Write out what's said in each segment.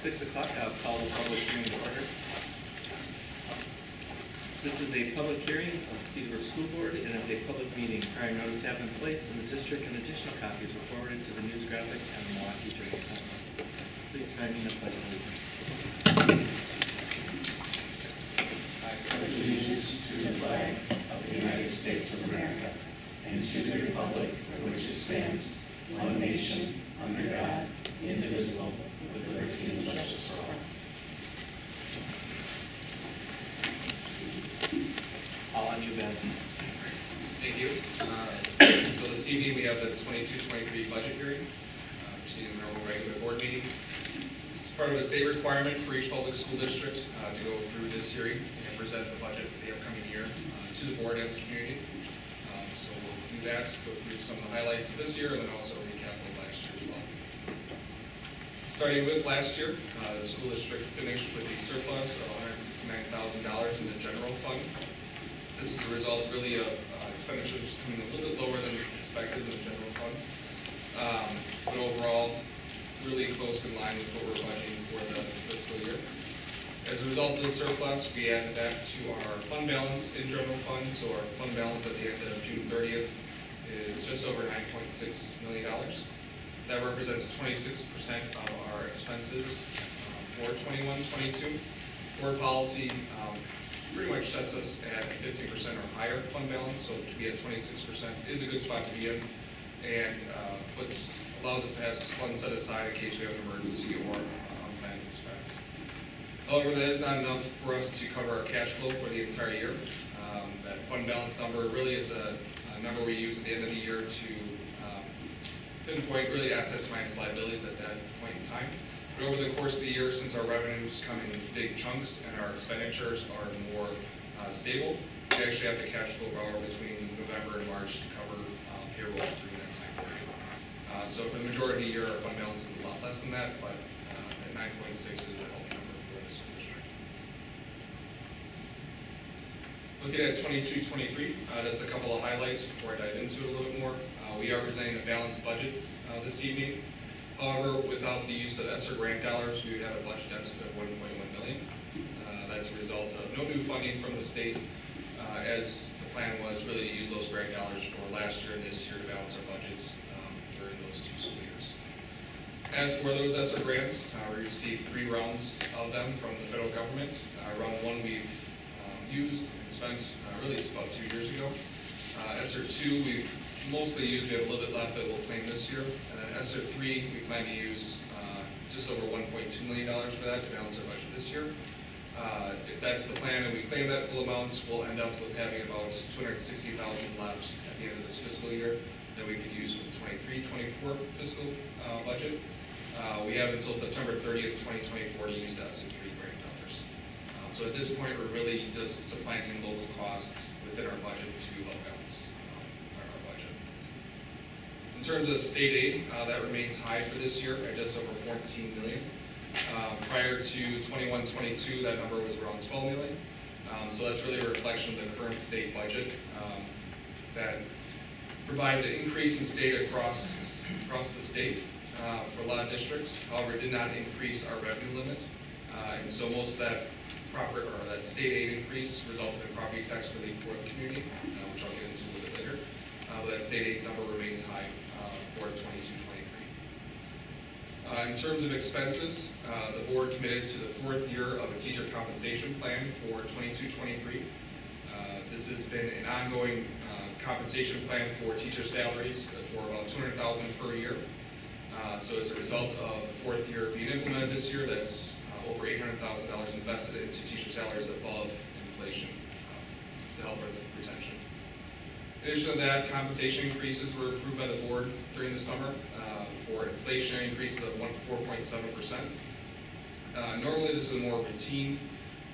6 o'clock, I'll call the public hearing to order. This is a public hearing of the Cedarburg School Board and is a public meeting. Prior notice having been placed in the district and additional copies were forwarded to the news graphic and the Milwaukee Journal. Please join me in the pledge of allegiance. I pledge allegiance to the flag of the United States of America and to the republic for which it stands, one nation, under God, indivisible, with liberty and justice for all. All on you, Ben. Thank you. So this evening we have the 22-23 budget hearing, proceeding in our regular board meeting. It's part of a state requirement for each public school district to go through this hearing and present the budget for the upcoming year to the board and the community. So we'll do that, go through some of the highlights of this year, and then also recap of last year as well. Starting with last year, the school district finished with a surplus of $169,000 in the general fund. This is a result really of expenditures coming a little bit lower than expected in the general fund. But overall, really close in line with what we're budgeting for the fiscal year. As a result of this surplus, we added that to our fund balance in general fund. So our fund balance at the end of June 30th is just over $9.6 million. That represents 26% of our expenses for 21-22. Board policy pretty much sets us at 50% or higher fund balance, so to be at 26% is a good spot to be in, and allows us to have funds set aside in case we have an emergency or unplanned expense. However, that is not enough for us to cover our cash flow for the entire year. That fund balance number really is a number we use at the end of the year to pinpoint really assets minus liabilities at that point in time. But over the course of the year, since our revenues come in big chunks and our expenditures are more stable, we actually have the cash flow borrow between November and March to cover payroll through that time period. So for the majority of the year, our fund balance is a lot less than that, but at 9.6 is a healthy number for the school district. Looking at 22-23, just a couple of highlights before I dive into it a little bit more. We are presenting a balanced budget this evening. However, without the use of ESSER grant dollars, we would have a budget deficit of $1.1 million. That's a result of no new funding from the state, as the plan was really to use those grant dollars for last year and this year to balance our budgets during those two school years. As for those ESSER grants, we received 3 rounds of them from the federal government. Round 1 we've used and spent really about 2 years ago. ESSER 2 we've mostly used, we have a little bit left that we'll claim this year. And then ESSER 3, we plan to use just over $1.2 million for that to balance our budget this year. If that's the plan and we claim that full amount, we'll end up with having about $260,000 left at the end of this fiscal year that we could use for the 23-24 fiscal budget. We have until September 30th, 2024 to use the ESSER 3 grant dollars. So at this point, we're really just supplanting local costs within our budget to help balance our budget. In terms of state aid, that remains high for this year at just over $14 million. Prior to 21-22, that number was around $12 million. So that's really a reflection of the current state budget that provided an increase in state across the state for a lot of districts. However, it did not increase our revenue limit. And so most of that state aid increase resulted in property tax relief for the community, which I'll get into a little bit later. But that state aid number remains high for 22-23. In terms of expenses, the board committed to the 4th year of a teacher compensation plan for 22-23. This has been an ongoing compensation plan for teacher salaries for about $200,000 per year. So as a result of the 4th year being implemented this year, that's over $800,000 invested into teacher salaries above inflation to help with retention. In addition to that, compensation increases were approved by the board during the summer for inflationary increases of 4.7%. Normally, this is a more routine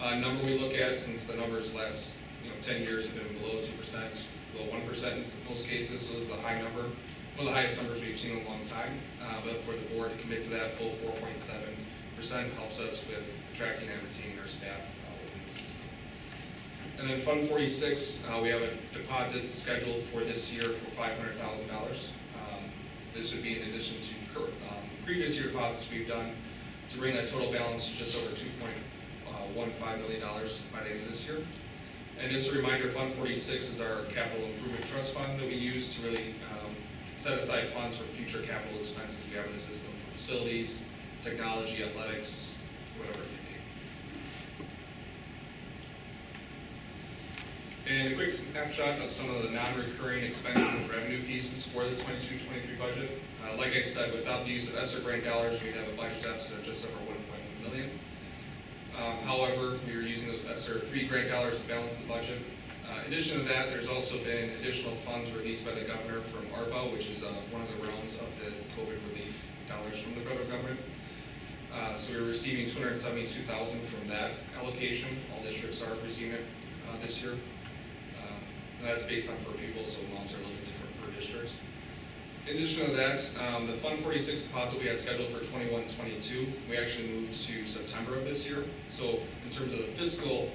number we look at, since the numbers last 10 years have been below 2%, below 1% in most cases. So this is a high number, one of the highest numbers we've seen in a long time. But for the board to commit to that full 4.7% helps us with attracting and retaining our staff within the system. And then Fund 46, we have a deposit scheduled for this year for $500,000. This would be in addition to previous year deposits we've done to bring that total balance to just over $2.15 million by the end of this year. And just a reminder, Fund 46 is our capital improvement trust fund that we use to really set aside funds for future capital expenses we have in the system for facilities, technology, athletics, whatever it may be. And a quick snapshot of some of the non-recurring expenses and revenue pieces for the 22-23 budget. Like I said, without the use of ESSER grant dollars, we'd have a budget deficit of just over $1.1 million. However, we were using those ESSER 3 grant dollars to balance the budget. In addition to that, there's also been additional funds released by the governor from ARPA, which is one of the realms of the COVID relief dollars from the federal government. So we're receiving $272,000 from that allocation. All districts are receiving it this year. And that's based on per pupil, so amounts are a little bit different per district. In addition to that, the Fund 46 deposit we had scheduled for 21-22, we actually moved to September of this year. So in terms of the fiscal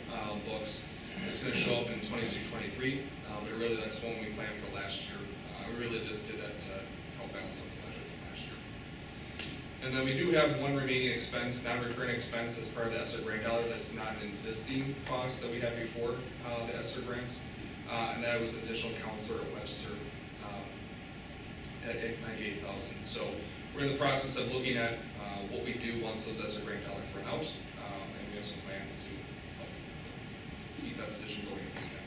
books, it's going to show up in 22-23, but really that's one we planned for last year. We really just did that to help balance out the budget from last year. And then we do have one remaining expense, non-recurring expense as part of the ESSER grant dollar. That's not an existing cost that we had before the ESSER grants, and that was additional counselor at Webster at $98,000. So we're in the process of looking at what we do once those ESSER grant dollars run out, and we have some plans to help keep that position going if we can.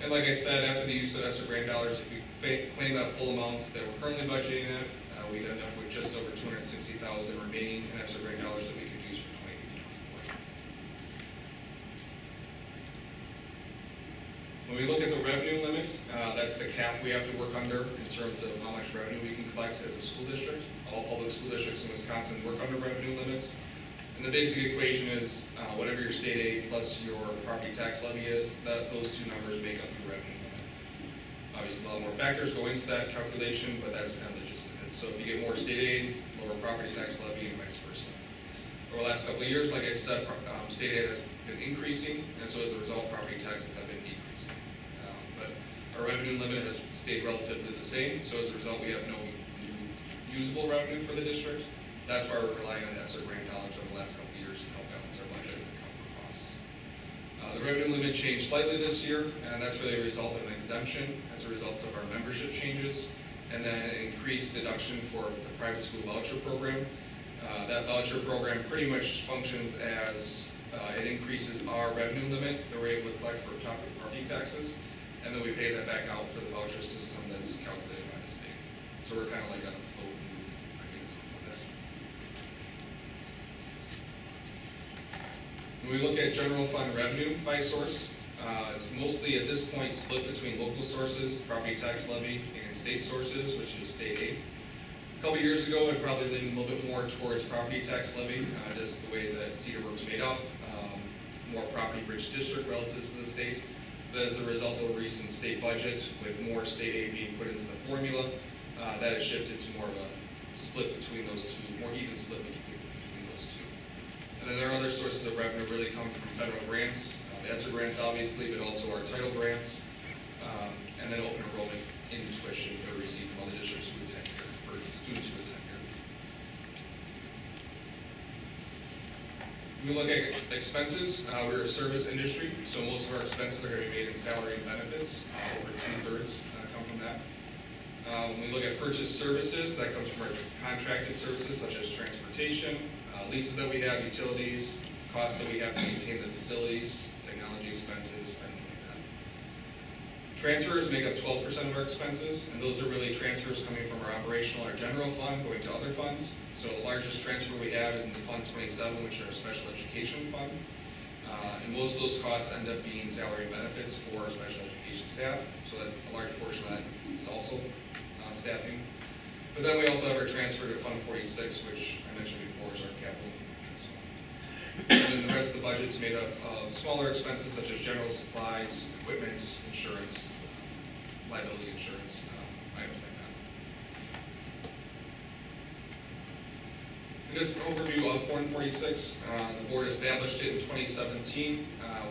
And like I said, after the use of ESSER grant dollars, if we claim that full amount that we're currently budgeting at, we'd end up with just over $260,000 remaining in ESSER grant dollars that we could use for 23-24. When we look at the revenue limit, that's the cap we have to work under in terms of how much revenue we can collect as a school district. All public school districts in Wisconsin work under revenue limits. And the basic equation is whatever your state aid plus your property tax levy is, those two numbers make up your revenue limit. Obviously, a lot more factors go into that calculation, but that's kind of the gist of it. So if you get more state aid, lower property tax levy, and vice versa. Over the last couple of years, like I said, state aid has been increasing, and so as a result, property taxes have been decreasing. But our revenue limit has stayed relatively the same, so as a result, we have no new usable revenue for the district. That's why we're relying on ESSER grant dollars over the last couple of years to help balance our budget and cover costs. The revenue limit changed slightly this year, and that's really a result of an exemption as a result of our membership changes, and then an increased deduction for the private school voucher program. That voucher program pretty much functions as it increases our revenue limit that we're able to collect for property taxes, and then we pay that back out for the voucher system that's calculated by the state. So we're kind of like on a float mechanism for that. When we look at general fund revenue by source, it's mostly at this point split between local sources, property tax levy, and state sources, which is state aid. A couple years ago, it probably leaned a little bit more towards property tax levy, just the way that Cedarburg's made up, more property-rich district relative to the state. But as a result of a recent state budget, with more state aid being put into the formula, that has shifted to more of a split between those two, more even split between those two. And then there are other sources of revenue really coming from federal grants, the ESSER grants obviously, but also our title grants, and then open enrollment in tuition that we receive from other districts who attend here, or students who attend here. When we look at expenses, we're a service industry, so most of our expenses are going to be made in salary and benefits. Over 2/3 come from that. When we look at purchased services, that comes from our contracted services such as transportation, leases that we have, utilities, costs that we have to maintain the facilities, technology expenses, items like that. Transfers make up 12% of our expenses, and those are really transfers coming from our operational, our general fund, going to other funds. So the largest transfer we have is in the Fund 27, which is our special education fund. And most of those costs end up being salary and benefits for our special education staff, so that a large portion of that is also staffing. But then we also have our transfer to Fund 46, which I mentioned before is our capital improvements fund. And then the rest of the budget's made up of smaller expenses such as general supplies, equipment, insurance, liability insurance, items like that. And just an overview of Fund 46, the board established it in 2017.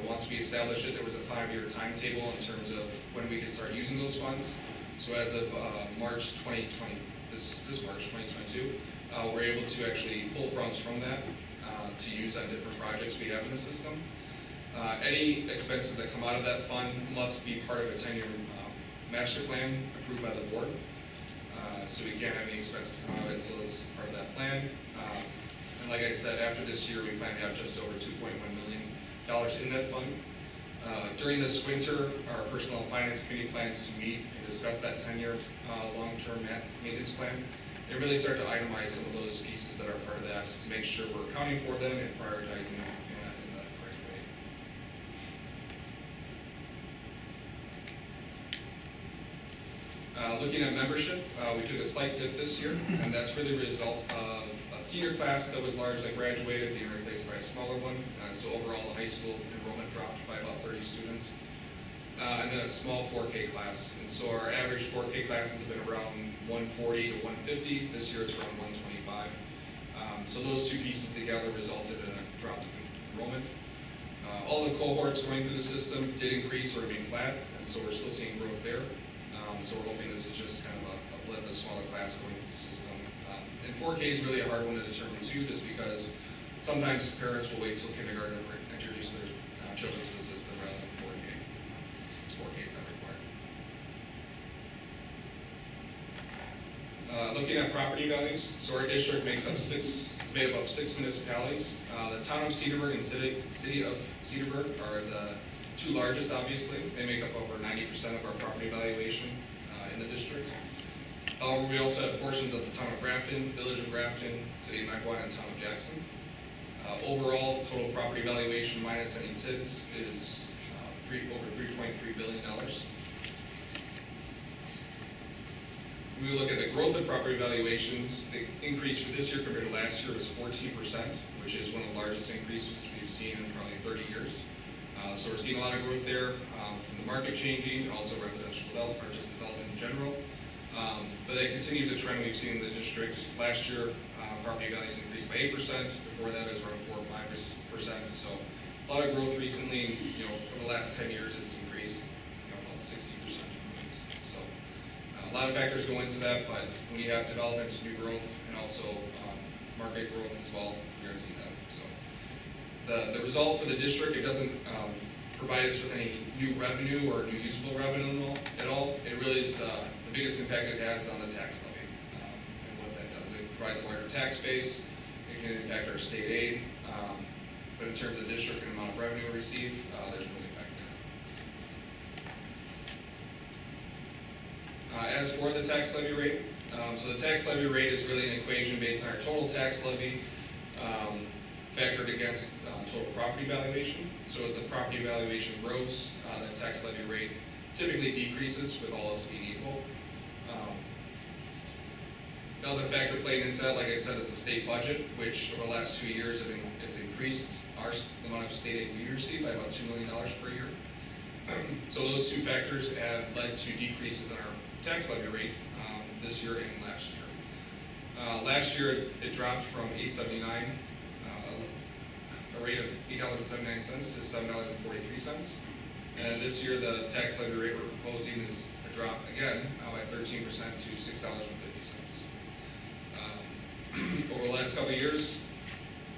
Once we established it, there was a 5-year timetable in terms of when we could start using those funds. So as of March 2020, this March 2022, we're able to actually pull funds from that to use on different projects we have in the system. Any expenses that come out of that fund must be part of a 10-year master plan approved by the board. So we can't have any expenses come out of it until it's part of that plan. And like I said, after this year, we plan to have just over $2.1 million in that fund. During this winter, our personnel and finance committee plans to meet and discuss that 10-year long-term maintenance plan and really start to itemize some of those pieces that are part of that to make sure we're accounting for them and prioritizing them in the correct way. Looking at membership, we took a slight dip this year, and that's really a result of a senior class that was large that graduated, being replaced by a smaller one. So overall, the high school enrollment dropped by about 30 students. And then a small 4K class. And so our average 4K classes have been around 140 to 150. This year it's around 125. So those two pieces together resulted in a drop in enrollment. All the cohorts going through the system did increase or remain flat, and so we're still seeing growth there. So we're hoping this is just kind of a blip, a smaller class going through the system. And 4K is really a hard one to determine too, just because sometimes parents will wait till kindergarten to introduce their children to the system rather than 4K, since 4K is not required. Looking at property values, so our district makes up it's made up of 6 municipalities. The town of Cedarburg and city of Cedarburg are the two largest, obviously. They make up over 90% of our property valuation in the district. We also have portions of the town of Grafton, village of Grafton, city of Maplewood, and town of Jackson. Overall, total property valuation minus any TIDs is over $3.3 billion. When we look at the growth of property valuations, the increase for this year compared to last year was 14%, which is one of the largest increases we've seen in probably 30 years. So we're seeing a lot of growth there from the market changing, and also residential development, or just development in general. But that continues a trend we've seen in the district. Last year, property values increased by 8%. Before that, it was around 4 or 5%. So a lot of growth recently. Over the last 10 years, it's increased about 60%. So a lot of factors go into that, but when you have development, new growth, and also market growth as well, you're going to see that. So the result for the district, it doesn't provide us with any new revenue or new usable revenue at all. It really is the biggest impact it has is on the tax levy and what that does. It provides a larger tax base. It can impact our state aid, but in terms of the district and amount of revenue we receive, there's no impact there. As for the tax levy rate, so the tax levy rate is really an equation based on our total tax levy factored against total property valuation. So as the property valuation grows, that tax levy rate typically decreases with all else being equal. Another factor playing into that, like I said, is the state budget, which over the last 2 years has increased the amount of state aid we receive by about $2 million per year. So those two factors have led to decreases in our tax levy rate this year and last year. Last year, it dropped from $8.79, a rate of $8.79 to $7.43. And this year, the tax levy rate we're proposing is a drop again by 13% to $6.50. Over the last couple of years,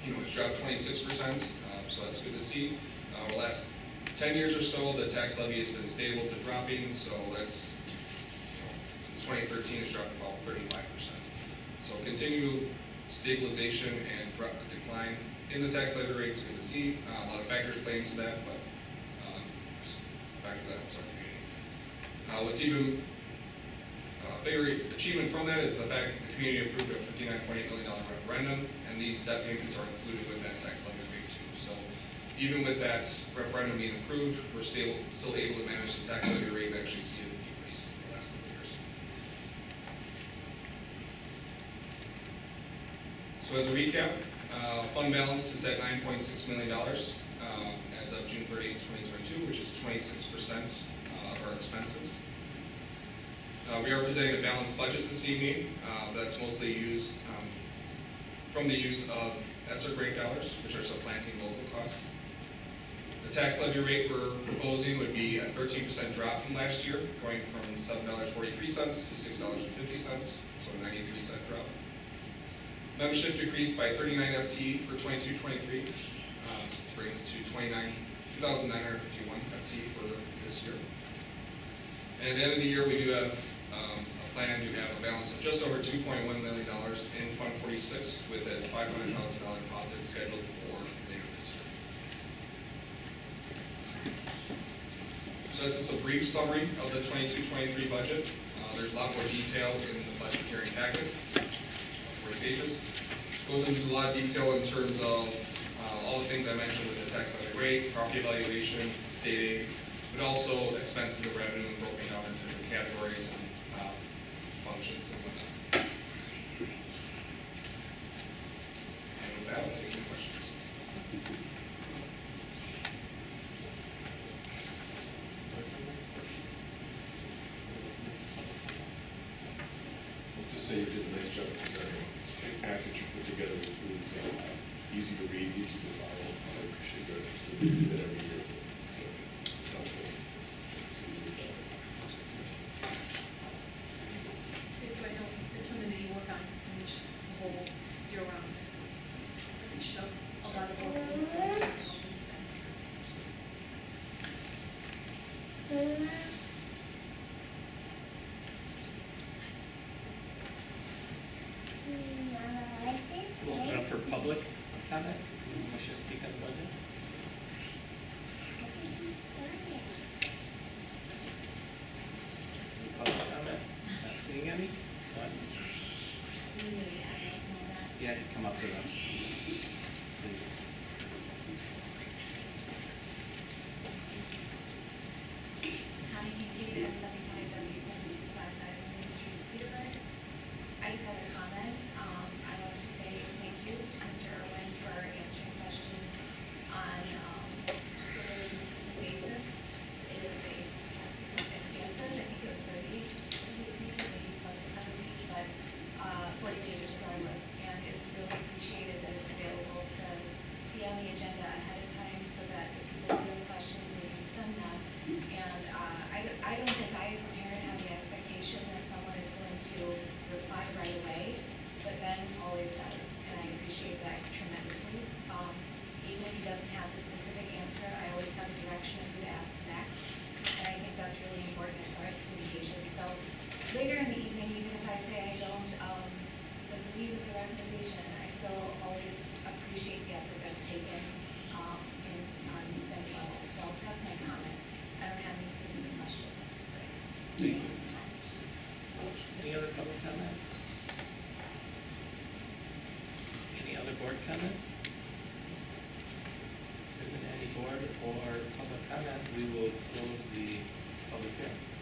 it's dropped 26%, so that's good to see. Over the last 10 years or so, the tax levy has been stable to dropping, so that's, since 2013, it's dropped about 35%. So continued stabilization and decline in the tax levy rate is good to see. A lot of factors play into that, but the fact that helps our community. What's even bigger achievement from that is the fact that the community approved a $59.8 million referendum, and these debt payments are included with that tax levy rate too. So even with that referendum being approved, we're still able to manage the tax levy rate and actually see a decrease in the last couple of years. So as a recap, fund balance is at $9.6 million as of June 30, 2022, which is 26% of our expenses. We are presenting a balanced budget this evening. That's mostly used from the use of ESSER grant dollars, which are supplanting local costs. The tax levy rate we're proposing would be a 13% drop from last year, going from $7.43 to $6.50, so a 93-cent drop. Membership decreased by 39 FT for 22-23, so it brings to 2,951 FT for this year. And at the end of the year, we do have a plan to have a balance of just over $2.1 million in Fund 46 with a $500,000 deposit scheduled for later this year. So that's just a brief summary of the 22-23 budget. There's a lot more detail in the budget hearing packet, 40 pages. Goes into a lot of detail in terms of all the things I mentioned with the tax levy rate, property evaluation, state aid, but also expenses and revenue broken down into different categories and functions and whatnot. And with that, I'll take any questions. I'll just say you did a nice job presenting. It's a great package you put together. It was easy to read, easy to follow. I appreciate that. We do that every year. So it's helpful. It's It's something that you work on the whole year round. You should have a lot of work. We'll open up for public comment. Anyone wish to speak on the budget? Any public comment? Not seeing any? None? Yeah, I could come up for them. Please. Connie Kincaid at 75W725 Main Street, Cedarburg. I just have a comment. I want to say thank you to Mr. Irwin for answering questions on just a really consistent basis. It is expansive. I think it was 30 pages, maybe plus another page, but 40 pages regardless. And it's really appreciated that it's available to see on the agenda ahead of time so that if people do have questions, they can send them. And I don't think I, as a parent, have the expectation that someone is going to reply right away, but Ben always does, and I appreciate that tremendously. Even if he doesn't have the specific answer, I always have a direction of who to ask next, and I think that's really important as far as communication. So later in the evening, even if I say I don't agree with the recommendation, I still always appreciate the effort that's taken on Ben's level. So that's my comment. I don't have any specific questions. Thank you. Any other public comment? Any other board comment? If there isn't any board or public comment, we will close the public hearing.